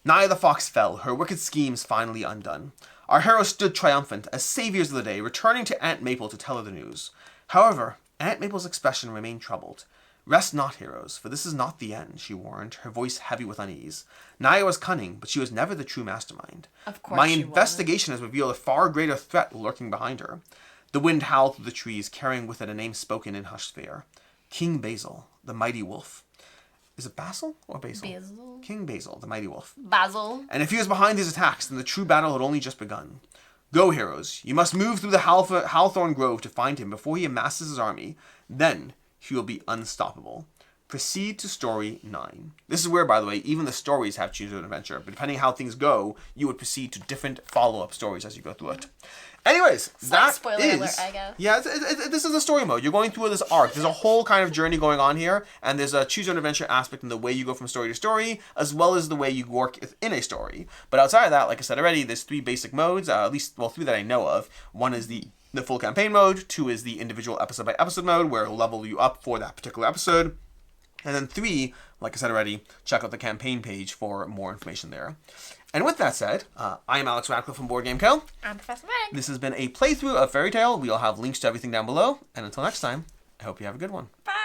Speaker 1: Nia the Fox fell, her wicked schemes finally undone. Our heroes stood triumphant as saviors of the day, returning to Aunt Maple to tell her the news. However, Aunt Maple's expression remained troubled. Rest not, heroes, for this is not the end, she warned, her voice heavy with unease. Nia was cunning, but she was never the true mastermind.
Speaker 2: Of course
Speaker 1: My
Speaker 2: she
Speaker 1: investigation has revealed a far greater threat lurking behind her. The wind howled through the trees, carrying with it a name spoken in hushed fear. King Basil, the mighty wolf. Is it Basil or Basil?
Speaker 2: Basil.
Speaker 1: King Basil, the mighty wolf.
Speaker 2: Basil.
Speaker 1: And if he was behind these attacks, then the true battle had only just begun. Go, heroes. You must move through the Hawthorn Grove to find him before he amasses his army. Then he will be unstoppable. Proceed to story 9. This is where, by the way, even the stories have choose your own adventure. But depending how things go, you would proceed to different follow-up stories as you go through it. Anyways, that
Speaker 2: spoiler
Speaker 1: is...
Speaker 2: alert, I guess.
Speaker 1: Yeah, this is a story mode. You're going through this arc. There's a whole kind of journey going on here, and there's a choose your own adventure aspect in the way you go from story to story, as well as the way you work in a story. But outside of that, like I said already, there's 3 basic modes, at least, well, 3 that I know of. One is the full campaign mode, 2 is the individual episode-by-episode mode, where it'll level you up for that particular episode. And then 3, like I said already, check out the campaign page for more information there. And with that said, I am Alex Radcliffe from Board Game Co.
Speaker 2: I'm Professor Meg.
Speaker 1: This has been a playthrough of Fairy Tale. We'll have links to everything down below. And until next time, I hope you have a good one.
Speaker 2: Bye.